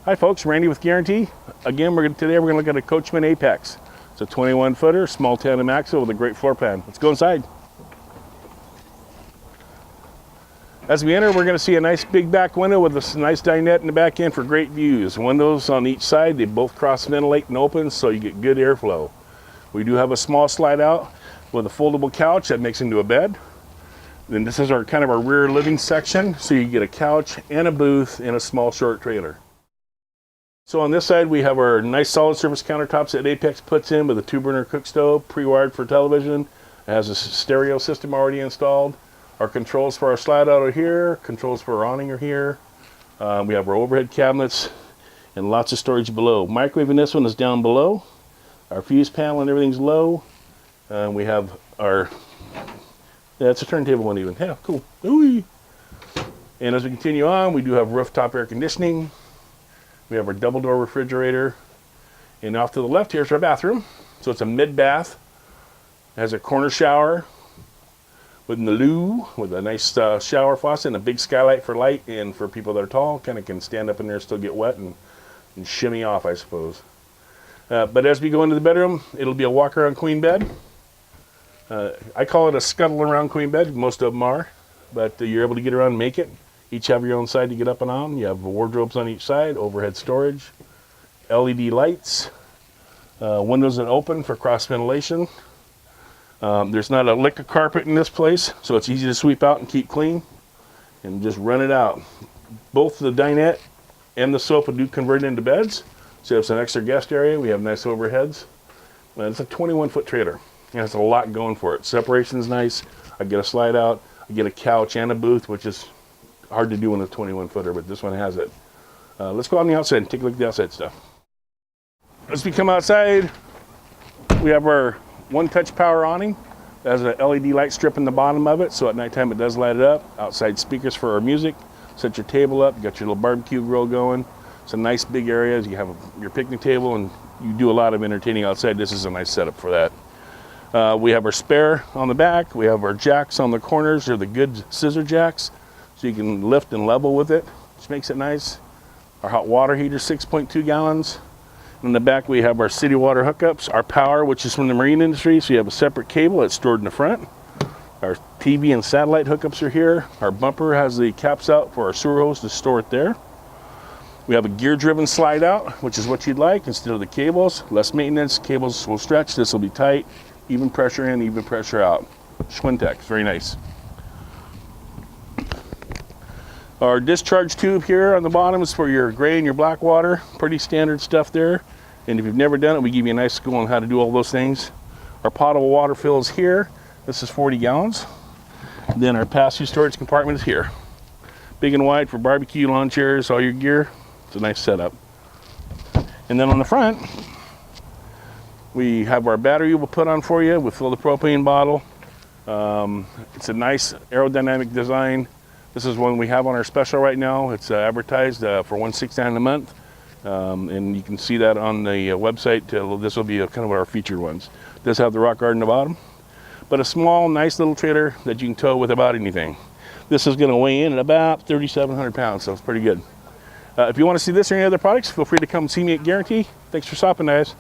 Hi folks, Randy with Guaranty. Again, today we're going to look at a Coachmen Apex. It's a 21 footer, small tandem axle with a great floor pan. Let's go inside. As we enter, we're going to see a nice big back window with a nice dinette in the back end for great views. Windows on each side, they both cross ventilate and open so you get good airflow. We do have a small slide out with a foldable couch that makes into a bed. Then this is our kind of our rear living section, so you get a couch and a booth and a small short trailer. So on this side, we have our nice solid surface countertops that Apex puts in with a 2-burner cook stove, pre-wired for television. It has a stereo system already installed. Our controls for our slide out are here. Controls for our awning are here. We have our overhead cabinets and lots of storage below. Microwave in this one is down below. Our fuse panel and everything's low. We have our, it's a turntable one even. Yeah, cool. Ooh. And as we continue on, we do have rooftop air conditioning. We have our double door refrigerator. And off to the left here is our bathroom. So it's a mid bath. It has a corner shower with the loo, with a nice shower faucet and a big skylight for light, and for people that are tall, kind of can stand up in there, still get wet and shimmy off, I suppose. But as we go into the bedroom, it'll be a walk around queen bed. I call it a scuttle around queen bed. Most of them are, but you're able to get around and make it. Each have your own side to get up and on. You have wardrobes on each side, overhead storage, LED lights, windows that open for cross ventilation. There's not a lick of carpet in this place, so it's easy to sweep out and keep clean and just run it out. Both the dinette and the sofa do convert into beds, so it's an extra guest area. We have nice overheads. It's a 21-foot trailer. It has a lot going for it. Separation's nice. I get a slide out. I get a couch and a booth, which is hard to do in a 21-footer, but this one has it. Let's go on the outside and take a look at the outside stuff. As we come outside, we have our one-touch power awning. It has an LED light strip in the bottom of it, so at nighttime it does light it up. Outside speakers for our music. Set your table up. You got your little barbecue grill going. It's a nice big area. You have your picnic table, and you do a lot of entertaining outside. This is a nice setup for that. We have our spare on the back. We have our jacks on the corners. They're the good scissor jacks, so you can lift and level with it, which makes it nice. Our hot water heater, 6.2 gallons. In the back, we have our city water hookups, our power, which is from the marine industry, so you have a separate cable that's stored in the front. Our TV and satellite hookups are here. Our bumper has the caps out for our sewer hose to store it there. We have a gear-driven slide out, which is what you'd like instead of the cables. Less maintenance, cables will stretch, this will be tight. Even pressure in, even pressure out. Schwintex, very nice. Our discharge tube here on the bottom is for your gray and your black water. Pretty standard stuff there. And if you've never done it, we give you a nice school on how to do all those things. Our potable water fill is here. This is 40 gallons. Then our pass-through storage compartment is here. Big and wide for barbecue, lawn chairs, all your gear. It's a nice setup. And then on the front, we have our battery we'll put on for you. We'll fill the propane bottle. It's a nice aerodynamic design. This is one we have on our special right now. It's advertised for $169 a month, and you can see that on the website. This will be kind of our featured ones. It does have the rock guard in the bottom, but a small, nice little trailer that you can tow with about anything. This is going to weigh in at about 3,700 pounds, so it's pretty good. If you want to see this or any other products, feel free to come see me at Guaranty. Thanks for stopping, guys.